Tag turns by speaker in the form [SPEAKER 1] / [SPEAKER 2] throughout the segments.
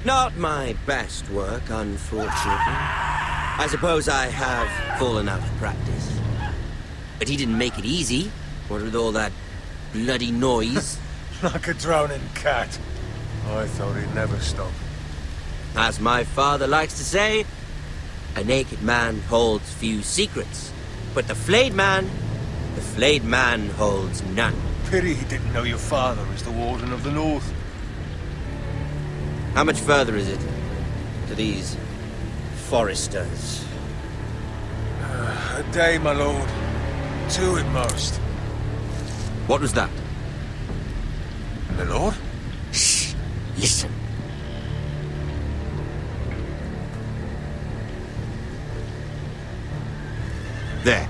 [SPEAKER 1] Not my best work, unfortunately. I suppose I have fallen out of practice. But he didn't make it easy, what with all that bloody noise.
[SPEAKER 2] Like a drowning cat. I thought he'd never stop.
[SPEAKER 1] As my father likes to say, a naked man holds few secrets. But the flayed man holds none.
[SPEAKER 2] Pity he didn't know your father is the Warden of the North.
[SPEAKER 1] How much further is it to these foresters?
[SPEAKER 2] A day, my lord. 2 at most.
[SPEAKER 1] What was that?
[SPEAKER 2] My lord?
[SPEAKER 1] Shh! Listen. There.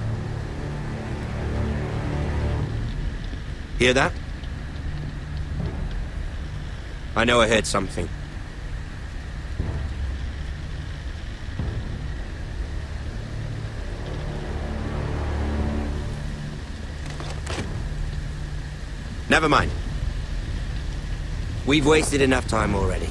[SPEAKER 1] Hear that? I know I heard something. Never mind. We've wasted enough time already.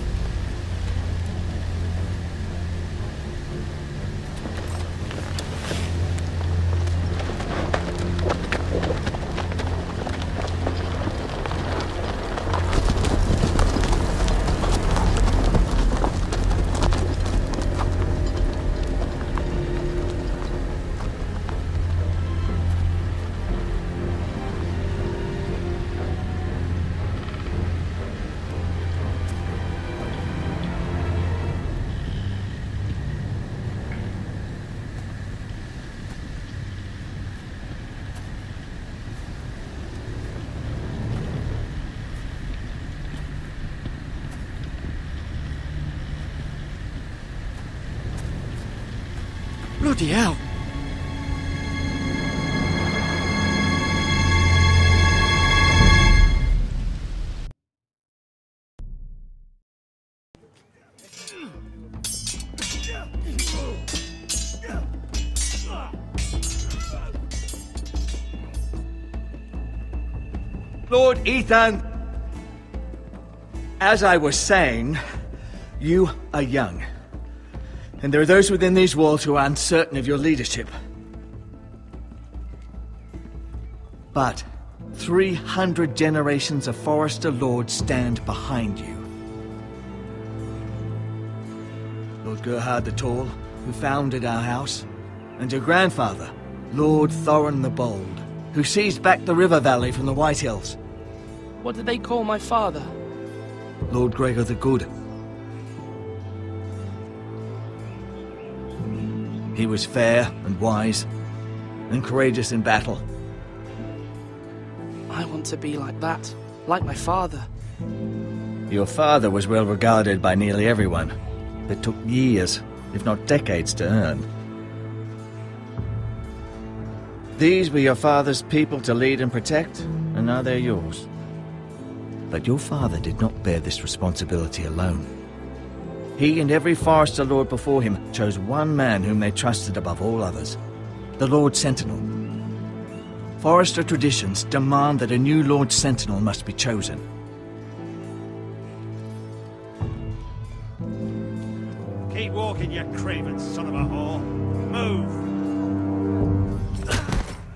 [SPEAKER 3] Bloody hell!
[SPEAKER 4] Lord Ethan, as I was saying, you are young. And there are those within these walls who are uncertain of your leadership. But 300 generations of Forester Lords stand behind you. Lord Gerhard the Tall, who founded our house, and your grandfather, Lord Thorin the Bold, who seized back the river valley from the White Hills.
[SPEAKER 3] What did they call my father?
[SPEAKER 4] Lord Gregor the Good. He was fair and wise, and courageous in battle.
[SPEAKER 3] I want to be like that, like my father.
[SPEAKER 4] Your father was well regarded by nearly everyone, but took years, if not decades, to earn. These were your father's people to lead and protect, and now they're yours. But your father did not bear this responsibility alone. He and every Forester Lord before him chose one man whom they trusted above all others, the Lord Sentinel. Forester traditions demand that a new Lord Sentinel must be chosen.
[SPEAKER 5] Keep walking, you craven son of a whore. Move!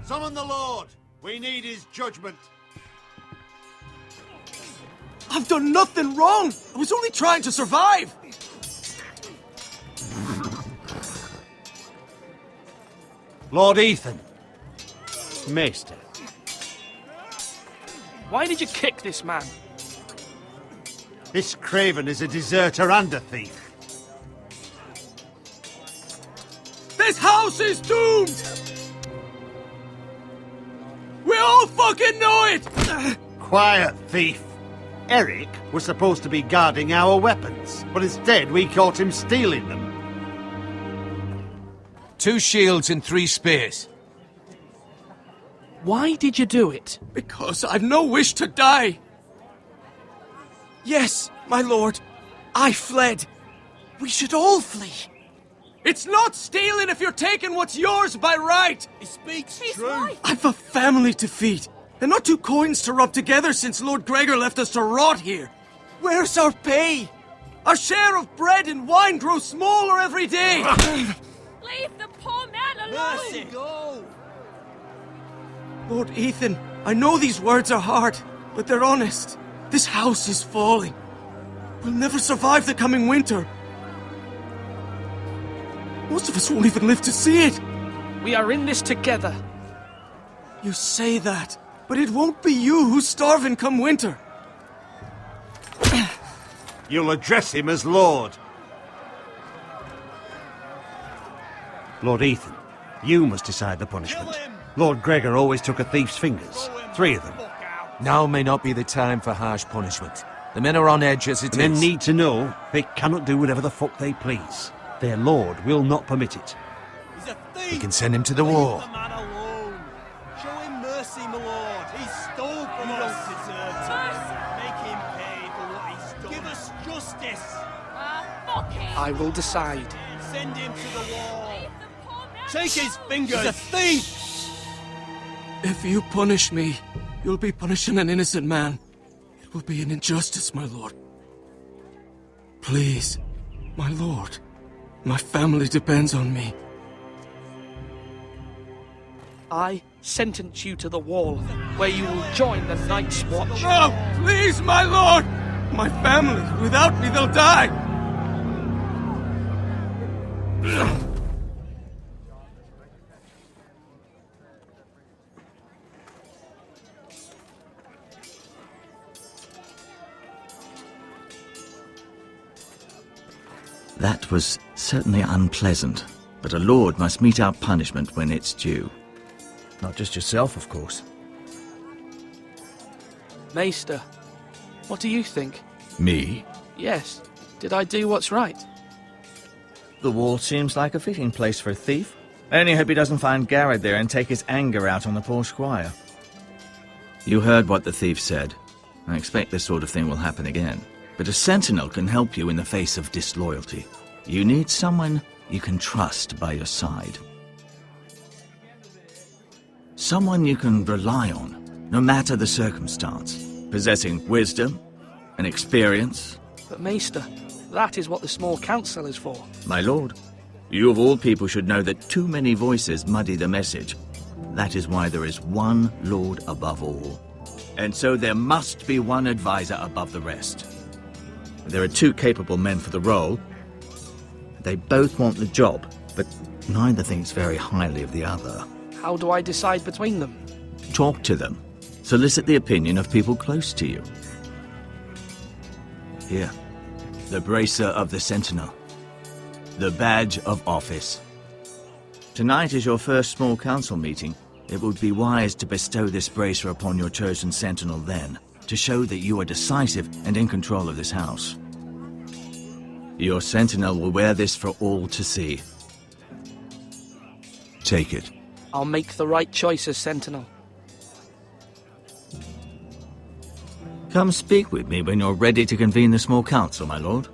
[SPEAKER 5] Summon the Lord! We need his judgment.
[SPEAKER 3] I've done nothing wrong! I was only trying to survive!
[SPEAKER 5] Lord Ethan. Maester.
[SPEAKER 3] Why did you kick this man?
[SPEAKER 5] This craven is a deserter and a thief.
[SPEAKER 3] This house is doomed! We all fucking know it!
[SPEAKER 5] Quiet, thief. Eric was supposed to be guarding our weapons, but instead we caught him stealing them.
[SPEAKER 6] 2 shields and 3 spears.
[SPEAKER 3] Why did you do it? Because I've no wish to die. Yes, my lord. I fled. We should all flee. It's not stealing if you're taking what's yours by right.
[SPEAKER 5] He speaks
[SPEAKER 7] He's
[SPEAKER 5] true.
[SPEAKER 7] right.
[SPEAKER 3] I've a family to feed, and not 2 coins to rub together since Lord Gregor left us to rot here. Where's our pay? Our share of bread and wine grows smaller every day!
[SPEAKER 7] Leave the poor man alone!
[SPEAKER 3] Mercy, go! Lord Ethan, I know these words are hard, but they're honest. This house is falling. We'll never survive the coming winter. Most of us won't even live to see it.
[SPEAKER 8] We are in this together.
[SPEAKER 3] You say that, but it won't be you who's starving come winter.
[SPEAKER 5] You'll address him as Lord. Lord Ethan, you must decide the punishment. Lord Gregor always took a thief's fingers. 3 of them.
[SPEAKER 6] Now may not be the time for harsh punishment. The men are on edge as it is.
[SPEAKER 5] Men need to know they cannot do whatever the fuck they please. Their lord will not permit it.
[SPEAKER 3] He's a thief!
[SPEAKER 6] We can send him to the wall.
[SPEAKER 3] Leave the man alone. Show him mercy, my lord. He stole from us. Don't deserve to. Make him pay for what he's done. Give us justice.
[SPEAKER 7] Fuck him!
[SPEAKER 8] I will decide.
[SPEAKER 3] Send him to the wall.
[SPEAKER 7] Leave the poor man
[SPEAKER 3] Take his
[SPEAKER 7] alone.
[SPEAKER 3] fingers. He's a thief. If you punish me, you'll be punishing an innocent man. It will be an injustice, my lord. Please, my lord. My family depends on me.
[SPEAKER 8] I sentence you to the wall, where you will join the Night's Watch.
[SPEAKER 3] No, please, my lord! My family, without me, they'll die!
[SPEAKER 4] That was certainly unpleasant, but a lord must mete out punishment when it's due. Not just yourself, of course.
[SPEAKER 8] Maester, what do you think?
[SPEAKER 4] Me?
[SPEAKER 8] Yes, did I do what's right?
[SPEAKER 4] The wall seems like a fitting place for a thief. I only hope he doesn't find Garrett there and take his anger out on the poor squire. You heard what the thief said. I expect this sort of thing will happen again. But a sentinel can help you in the face of disloyalty. You need someone you can trust by your side. Someone you can rely on, no matter the circumstance. Possessing wisdom and experience.
[SPEAKER 8] But Maester, that is what the small council is for.
[SPEAKER 4] My lord, you of all people should know that too many voices muddy the message. That is why there is one lord above all. And so there must be one advisor above the rest. There are 2 capable men for the role. They both want the job, but neither thinks very highly of the other.
[SPEAKER 8] How do I decide between them?
[SPEAKER 4] Talk to them. Solicit the opinion of people close to you. Here, the bracer of the Sentinel. The badge of office. Tonight is your first small council meeting. It would be wise to bestow this bracer upon your chosen Sentinel then, to show that you are decisive and in control of this house. Your Sentinel will wear this for all to see. Take it.
[SPEAKER 8] I'll make the right choice as Sentinel.
[SPEAKER 4] Come speak with me when you're ready to convene the small council, my lord.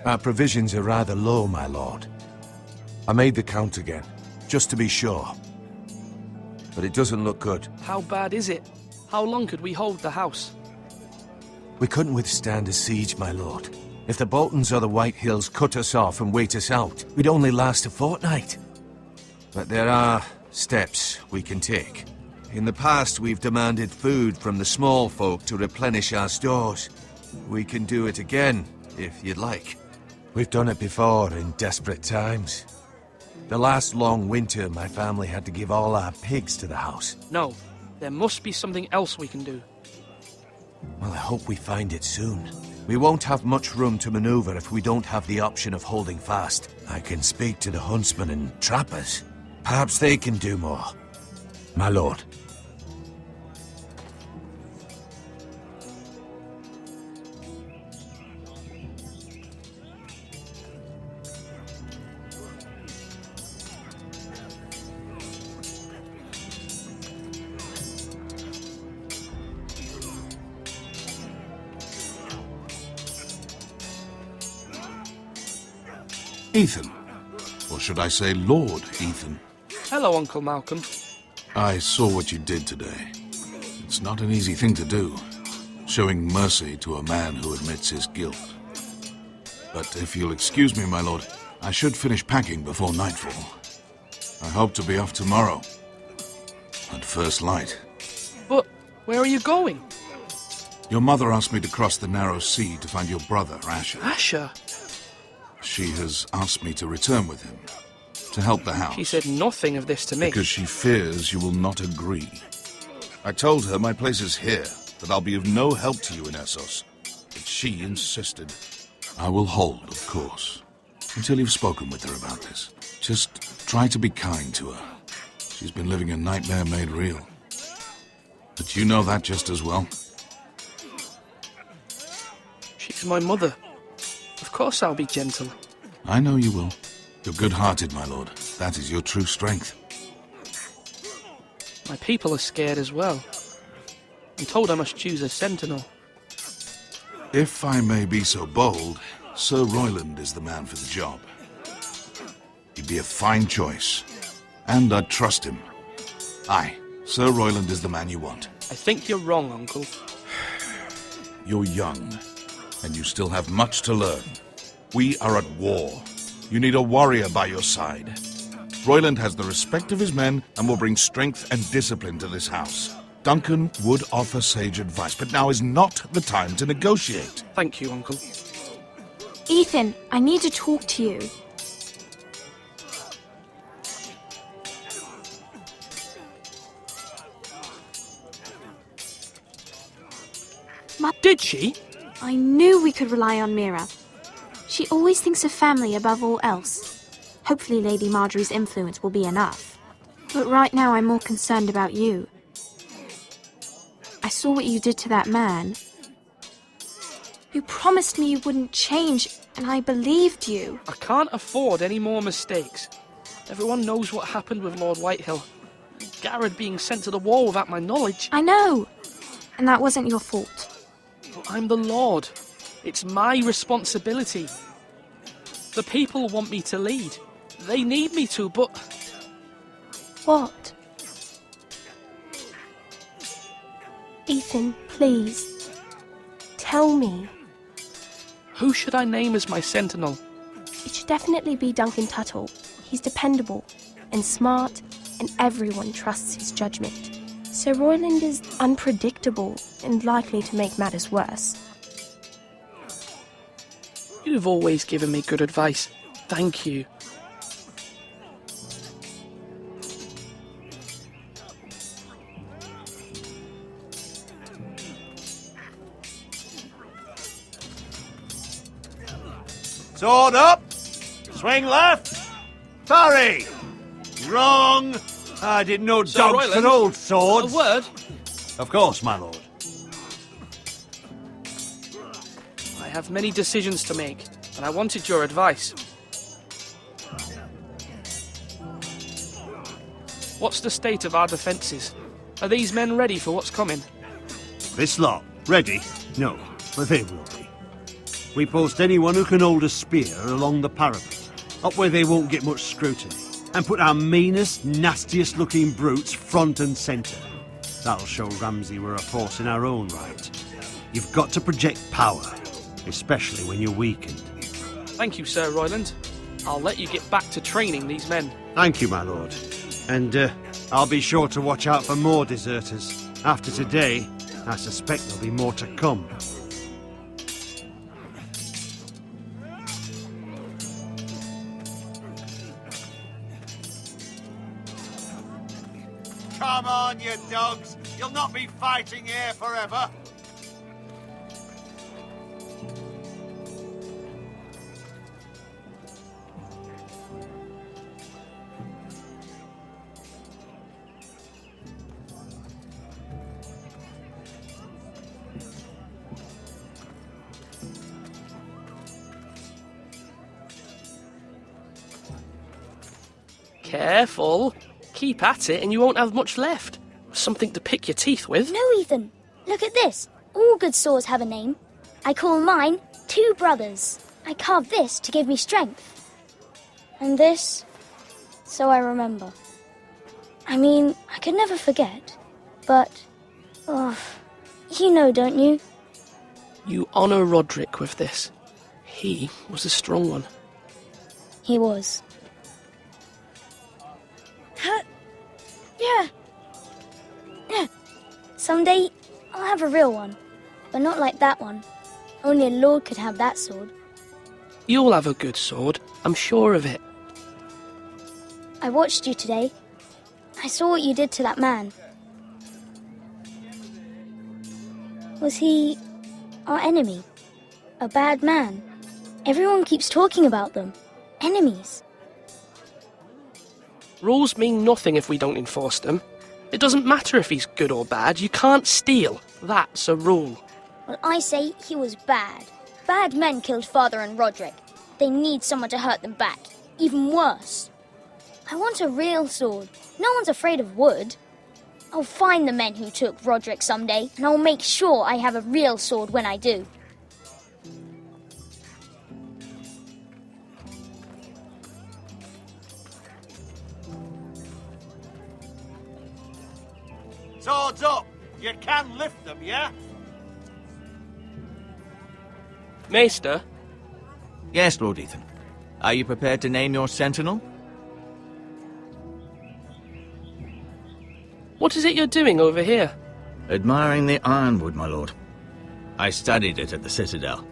[SPEAKER 6] Our provisions are rather low, my lord. I made the count again, just to be sure. But it doesn't look good.
[SPEAKER 8] How bad is it? How long could we hold the house?
[SPEAKER 6] We couldn't withstand a siege, my lord. If the Boltons or the White Hills cut us off and wait us out, we'd only last a fortnight. But there are steps we can take. In the past, we've demanded food from the small folk to replenish our stores. We can do it again, if you'd like. We've done it before in desperate times. The last long winter, my family had to give all our pigs to the house.
[SPEAKER 8] No, there must be something else we can do.
[SPEAKER 6] Well, I hope we find it soon. We won't have much room to maneuver if we don't have the option of holding fast. I can speak to the huntsmen and trappers. Perhaps they can do more. My lord.
[SPEAKER 9] Ethan. Or should I say Lord Ethan?
[SPEAKER 8] Hello, Uncle Malcolm.
[SPEAKER 9] I saw what you did today. It's not an easy thing to do, showing mercy to a man who admits his guilt. But if you'll excuse me, my lord, I should finish packing before nightfall. I hope to be off tomorrow. At first light.
[SPEAKER 8] But where are you going?
[SPEAKER 9] Your mother asked me to cross the narrow sea to find your brother, Asher.
[SPEAKER 8] Asher?
[SPEAKER 9] She has asked me to return with him, to help the house.
[SPEAKER 8] She said nothing of this to me.
[SPEAKER 9] Because she fears you will not agree. I told her my place is here, that I'll be of no help to you in Essos. But she insisted. I will hold, of course, until you've spoken with her about this. Just try to be kind to her. She's been living a nightmare made real. But you know that just as well.
[SPEAKER 8] She's my mother. Of course I'll be gentle.
[SPEAKER 9] I know you will. You're good-hearted, my lord. That is your true strength.
[SPEAKER 8] My people are scared as well. I'm told I must choose a sentinel.
[SPEAKER 9] If I may be so bold, Sir Royland is the man for the job. He'd be a fine choice, and I'd trust him. Aye, Sir Royland is the man you want.
[SPEAKER 8] I think you're wrong, Uncle.
[SPEAKER 9] You're young, and you still have much to learn. We are at war. You need a warrior by your side. Royland has the respect of his men and will bring strength and discipline to this house. Duncan would offer sage advice, but now is not the time to negotiate.
[SPEAKER 8] Thank you, Uncle.
[SPEAKER 10] Ethan, I need to talk to you.
[SPEAKER 8] Did she?
[SPEAKER 10] I knew we could rely on Mira. She always thinks of family above all else. Hopefully Lady Marjorie's influence will be enough. But right now I'm more concerned about you. I saw what you did to that man. You promised me you wouldn't change, and I believed you.
[SPEAKER 8] I can't afford any more mistakes. Everyone knows what happened with Lord Whitehill. Garrett being sent to the wall without my knowledge.
[SPEAKER 10] I know. And that wasn't your fault.
[SPEAKER 8] But I'm the Lord. It's my responsibility. The people want me to lead. They need me to, but...
[SPEAKER 10] What? Ethan, please. Tell me.
[SPEAKER 8] Who should I name as my sentinel?
[SPEAKER 10] It should definitely be Duncan Tuttle. He's dependable and smart, and everyone trusts his judgment. Sir Royland is unpredictable and likely to make matters worse.
[SPEAKER 8] You've always given me good advice. Thank you.
[SPEAKER 5] Sword up! Swing left! Parry! Wrong! I didn't know
[SPEAKER 8] Sir
[SPEAKER 5] dogs
[SPEAKER 8] Royland,
[SPEAKER 5] could hold swords.
[SPEAKER 8] A word?
[SPEAKER 5] Of course, my lord.
[SPEAKER 8] I have many decisions to make, and I wanted your advice. What's the state of our defences? Are these men ready for what's coming?
[SPEAKER 5] This lot, ready? No, but they will be. We post anyone who can hold a spear along the parapet, up where they won't get much scrutiny, and put our meanest, nastiest looking brutes front and centre. That'll show Ramsay we're a force in our own right. You've got to project power, especially when you're weakened.
[SPEAKER 8] Thank you, Sir Royland. I'll let you get back to training these men.
[SPEAKER 5] Thank you, my lord. And I'll be sure to watch out for more deserters. After today, I suspect there'll be more to come.
[SPEAKER 11] Come on, you dogs! You'll not be fighting here forever!
[SPEAKER 8] Careful. Keep at it and you won't have much left. Something to pick your teeth with.
[SPEAKER 12] No, Ethan. Look at this. All good swords have a name. I call mine Two Brothers. I carved this to give me strength. And this, so I remember. I mean, I could never forget. But, you know, don't you?
[SPEAKER 8] You honour Roderick with this. He was a strong one.
[SPEAKER 12] He was. Yeah. Someday, I'll have a real one. But not like that one. Only a lord could have that sword.
[SPEAKER 8] You'll have a good sword. I'm sure of it.
[SPEAKER 12] I watched you today. I saw what you did to that man. Was he our enemy? A bad man? Everyone keeps talking about them. Enemies.
[SPEAKER 8] Rules mean nothing if we don't enforce them. It doesn't matter if he's good or bad. You can't steal. That's a rule.
[SPEAKER 12] Well, I say he was bad. Bad men killed Father and Roderick. They need someone to hurt them back. Even worse. I want a real sword. No one's afraid of wood. I'll find the men who took Roderick someday, and I'll make sure I have a real sword when I do.
[SPEAKER 11] Swords up! You can lift them, yeah?
[SPEAKER 8] Maester?
[SPEAKER 4] Yes, Lord Ethan. Are you prepared to name your sentinel?
[SPEAKER 8] What is it you're doing over here?
[SPEAKER 4] Admiring the ironwood, my lord. I studied it at the Citadel.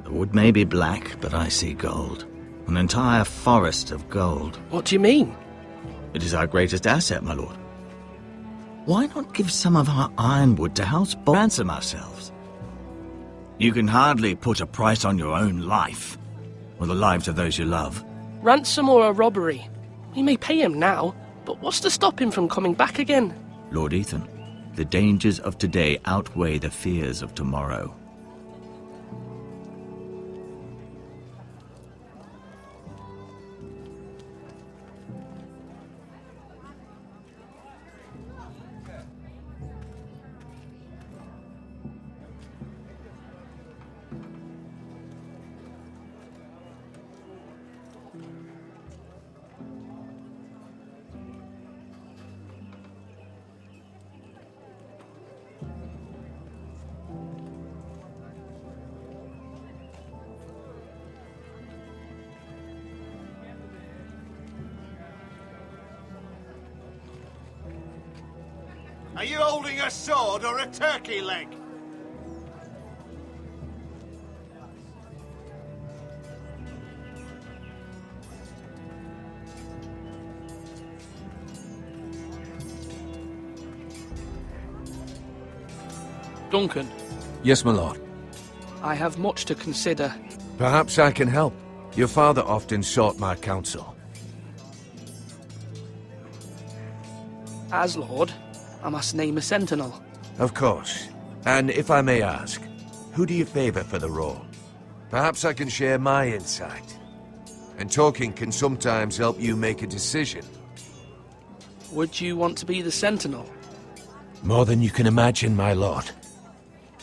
[SPEAKER 4] The wood may be black, but I see gold. An entire forest of gold.
[SPEAKER 8] What do you mean?
[SPEAKER 4] It is our greatest asset, my lord. Why not give some of our ironwood to House ransom ourselves? You can hardly put a price on your own life, or the lives of those you love.
[SPEAKER 8] Ransom or a robbery? We may pay him now, but what's to stop him from coming back again?
[SPEAKER 4] Lord Ethan, the dangers of today outweigh the fears of tomorrow.
[SPEAKER 11] Are you holding a sword or a turkey leg?
[SPEAKER 8] Duncan,
[SPEAKER 6] Yes, my lord.
[SPEAKER 8] I have much to consider.
[SPEAKER 6] Perhaps I can help. Your father often sought my counsel.
[SPEAKER 8] As Lord, I must name a sentinel.
[SPEAKER 6] Of course. And if I may ask, who do you favor for the role? Perhaps I can share my insight. And talking can sometimes help you make a decision.
[SPEAKER 8] Would you want to be the sentinel?
[SPEAKER 6] More than you can imagine, my lord.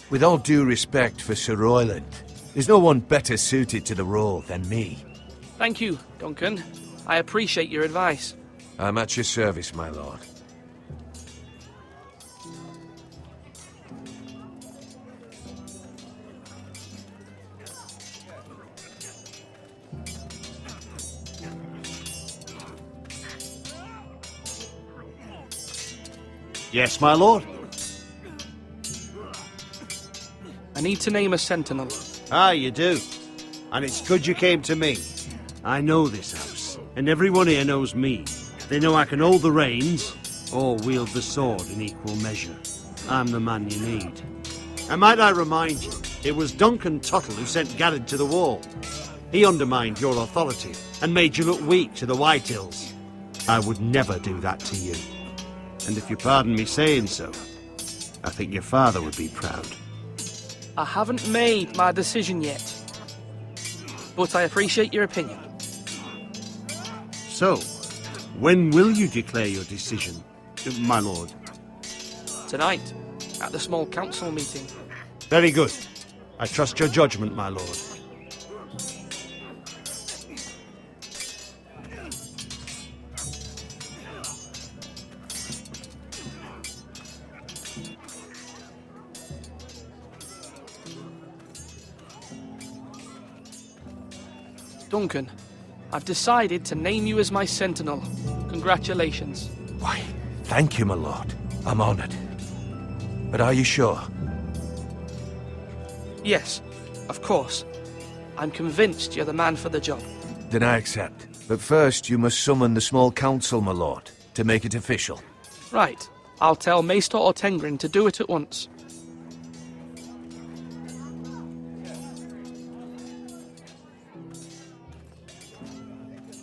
[SPEAKER 6] With all due respect for Sir Royland, there's no one better suited to the role than me.
[SPEAKER 8] Thank you, Duncan. I appreciate your advice.
[SPEAKER 6] I'm at your service, my lord.
[SPEAKER 5] Yes, my lord.
[SPEAKER 8] I need to name a sentinel.
[SPEAKER 5] Ah, you do. And it's good you came to me. I know this house, and everyone here knows me. They know I can hold the reins, or wield the sword in equal measure. I'm the man you need. And might I remind you, it was Duncan Tuttle who sent Garrett to the wall. He undermined your authority, and made you look weak to the Whitehills. I would never do that to you. And if you pardon me saying so, I think your father would be proud.
[SPEAKER 8] I haven't made my decision yet, but I appreciate your opinion.
[SPEAKER 5] So, When will you declare your decision, my lord?
[SPEAKER 8] Tonight, at the small council meeting.
[SPEAKER 5] Very good. I trust your judgment, my lord.
[SPEAKER 8] Duncan, I've decided to name you as my Sentinel. Congratulations.
[SPEAKER 6] Why, thank you, my lord. I'm honored. But are you sure?
[SPEAKER 8] Yes, of course. I'm convinced you're the man for the job.
[SPEAKER 6] Then I accept. But first, you must summon the small council, my lord, to make it official.
[SPEAKER 8] Right. I'll tell Maester Ortengrin to do it at once.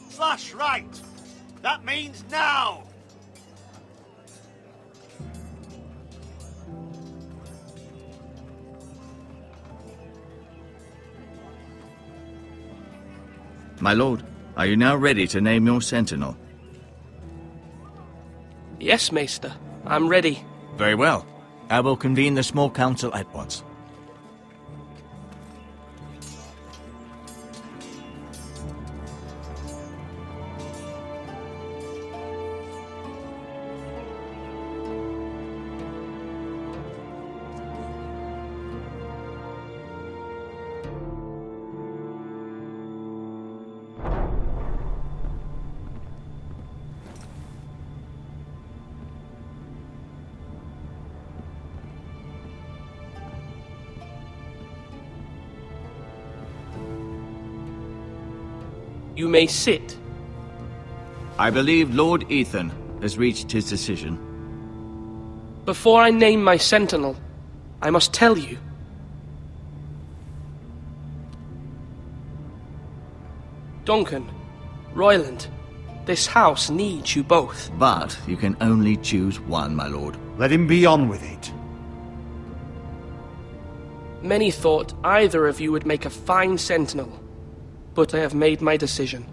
[SPEAKER 11] Slash right. That means now.
[SPEAKER 4] My lord, are you now ready to name your sentinel?
[SPEAKER 8] Yes, Maester. I'm ready.
[SPEAKER 4] Very well. I will convene the small council at once.
[SPEAKER 8] You may sit.
[SPEAKER 4] I believe Lord Ethan has reached his decision.
[SPEAKER 8] Before I name my Sentinel, I must tell you. Duncan, Royland, this house needs you both.
[SPEAKER 4] But you can only choose one, my lord.
[SPEAKER 5] Let him be on with it.
[SPEAKER 8] Many thought either of you would make a fine Sentinel, but I have made my decision.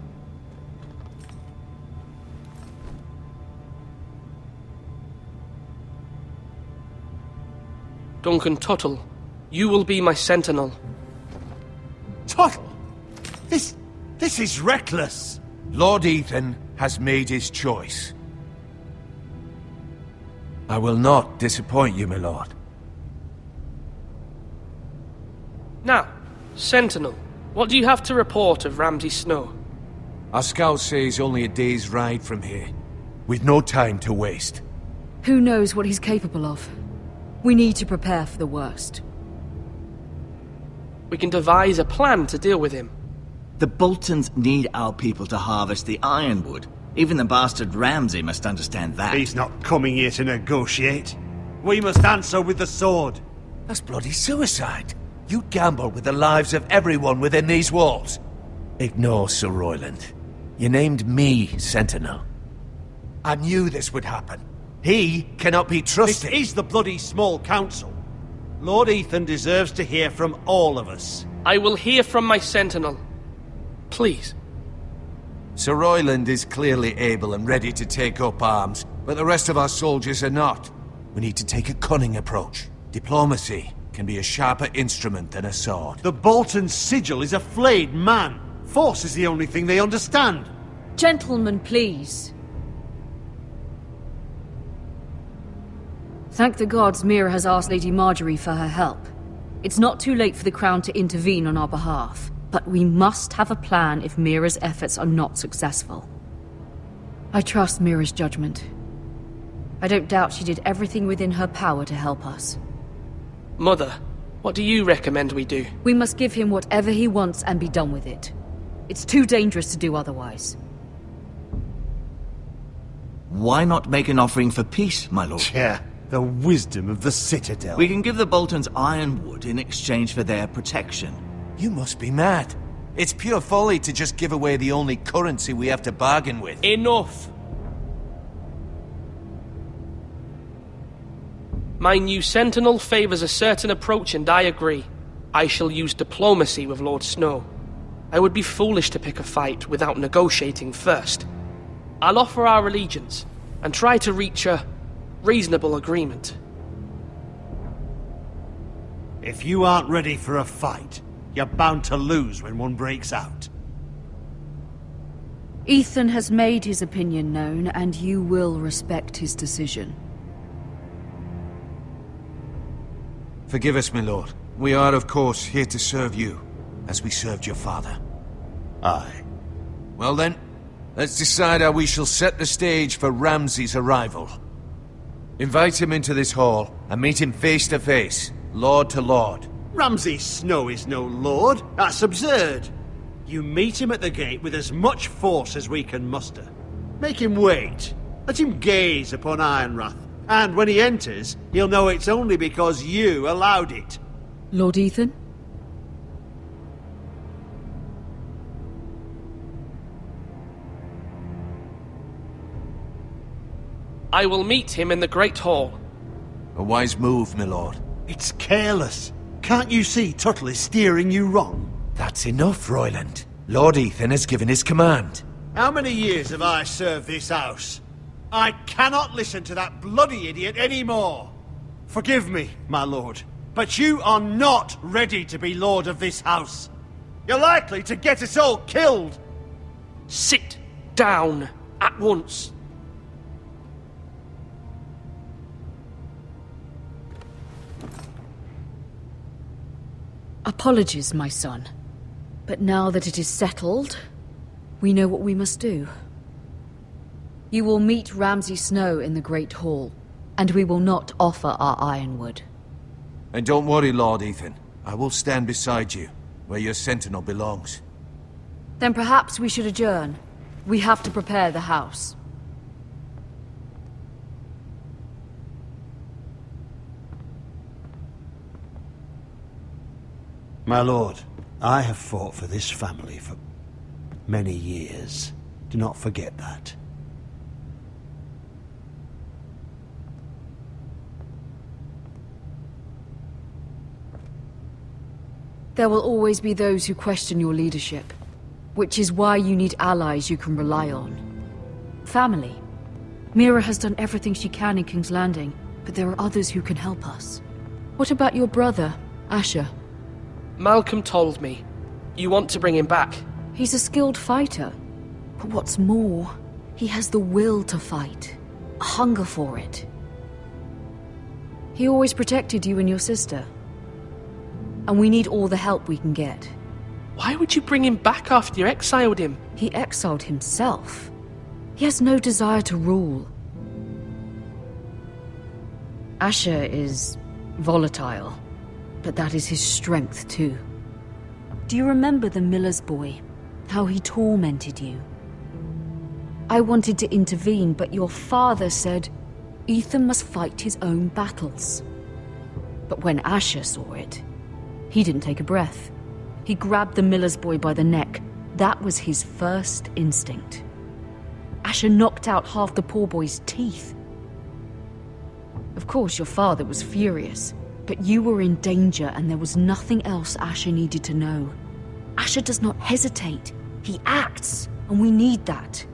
[SPEAKER 8] Duncan Tuttle, you will be my Sentinel.
[SPEAKER 5] Tuttle! This is reckless!
[SPEAKER 6] Lord Ethan has made his choice. I will not disappoint you, my lord.
[SPEAKER 8] Now, Sentinel, what do you have to report of Ramsay Snow?
[SPEAKER 6] Our scouts say he's only a day's ride from here. We've no time to waste.
[SPEAKER 13] Who knows what he's capable of? We need to prepare for the worst.
[SPEAKER 8] We can devise a plan to deal with him.
[SPEAKER 4] The Boltons need our people to harvest the ironwood. Even the bastard Ramsay must understand that.
[SPEAKER 5] He's not coming here to negotiate. We must answer with the sword.
[SPEAKER 6] That's bloody suicide. You'd gamble with the lives of everyone within these walls. Ignore Sir Royland. You named me Sentinel. I knew this would happen. He cannot be trusted.
[SPEAKER 5] This is the bloody small council. Lord Ethan deserves to hear from all of us.
[SPEAKER 8] I will hear from my Sentinel. Please.
[SPEAKER 6] Sir Royland is clearly able and ready to take up arms, but the rest of our soldiers are not. We need to take a cunning approach. Diplomacy can be a sharper instrument than a sword.
[SPEAKER 5] The Bolton sigil is a flayed man. Force is the only thing they understand.
[SPEAKER 13] Gentlemen, please. Thank the gods Mira has asked Lady Marjorie for her help. It's not too late for the Crown to intervene on our behalf, but we must have a plan if Mira's efforts are not successful. I trust Mira's judgment. I don't doubt she did everything within her power to help us.
[SPEAKER 8] Mother, what do you recommend we do?
[SPEAKER 13] We must give him whatever he wants and be done with it. It's too dangerous to do otherwise.
[SPEAKER 4] Why not make an offering for peace, my lord?
[SPEAKER 5] Yeah, the wisdom of the Citadel.
[SPEAKER 4] We can give the Boltons ironwood in exchange for their protection.
[SPEAKER 6] You must be mad. It's pure folly to just give away the only currency we have to bargain with.
[SPEAKER 8] Enough! My new Sentinel favors a certain approach, and I agree. I shall use diplomacy with Lord Snow. I would be foolish to pick a fight without negotiating first. I'll offer our allegiance and try to reach a reasonable agreement.
[SPEAKER 5] If you aren't ready for a fight, you're bound to lose when one breaks out.
[SPEAKER 13] Ethan has made his opinion known, and you will respect his decision.
[SPEAKER 6] Forgive us, my lord. We are, of course, here to serve you, as we served your father.
[SPEAKER 5] Aye.
[SPEAKER 6] Well then, let's decide how we shall set the stage for Ramsay's arrival. Invite him into this hall, and meet him face to face, lord to lord.
[SPEAKER 5] Ramsay Snow is no lord. That's absurd. You meet him at the gate with as much force as we can muster. Make him wait. Let him gaze upon Ironrath. And when he enters, he'll know it's only because you allowed it.
[SPEAKER 13] Lord Ethan?
[SPEAKER 8] I will meet him in the Great Hall.
[SPEAKER 6] A wise move, my lord.
[SPEAKER 5] It's careless. Can't you see Tuttle is steering you wrong?
[SPEAKER 6] That's enough, Royland. Lord Ethan has given his command.
[SPEAKER 5] How many years have I served this house? I cannot listen to that bloody idiot anymore. Forgive me, my lord, but you are not ready to be lord of this house. You're likely to get us all killed.
[SPEAKER 8] Sit down at once.
[SPEAKER 13] Apologies, my son. But now that it is settled, we know what we must do. You will meet Ramsay Snow in the Great Hall, and we will not offer our ironwood.
[SPEAKER 6] And don't worry, Lord Ethan. I will stand beside you, where your Sentinel belongs.
[SPEAKER 13] Then perhaps we should adjourn. We have to prepare the house.
[SPEAKER 5] My lord, I have fought for this family for many years. Do not forget that.
[SPEAKER 13] There will always be those who question your leadership, which is why you need allies you can rely on. Family. Mira has done everything she can in King's Landing, but there are others who can help us. What about your brother, Asher?
[SPEAKER 8] Malcolm told me. You want to bring him back?
[SPEAKER 13] He's a skilled fighter. But what's more, he has the will to fight. A hunger for it. He always protected you and your sister. And we need all the help we can get.
[SPEAKER 8] Why would you bring him back after you exiled him?
[SPEAKER 13] He exiled himself. He has no desire to rule. Asher is volatile, but that is his strength too. Do you remember the miller's boy? How he tormented you? I wanted to intervene, but your father said Ethan must fight his own battles. But when Asher saw it, he didn't take a breath. He grabbed the miller's boy by the neck. That was his first instinct. Asher knocked out half the poor boy's teeth. Of course, your father was furious, but you were in danger and there was nothing else Asher needed to know. Asher does not hesitate. He acts, and we need that.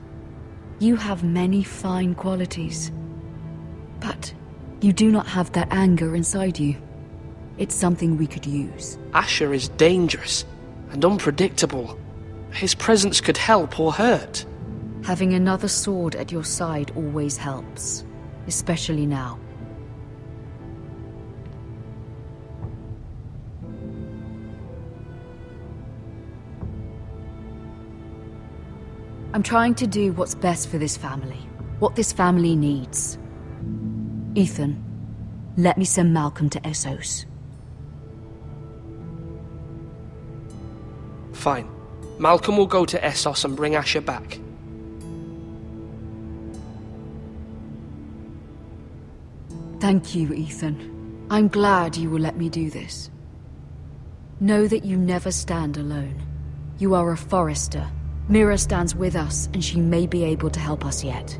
[SPEAKER 13] You have many fine qualities, but you do not have that anger inside you. It's something we could use.
[SPEAKER 8] Asher is dangerous and unpredictable. His presence could help or hurt.
[SPEAKER 13] Having another sword at your side always helps, especially now. I'm trying to do what's best for this family, what this family needs. Ethan, let me send Malcolm to Essos.
[SPEAKER 8] Fine. Malcolm will go to Essos and bring Asher back.
[SPEAKER 13] Thank you, Ethan. I'm glad you will let me do this. Know that you never stand alone. You are a Forester. Mira stands with us, and she may be able to help us yet.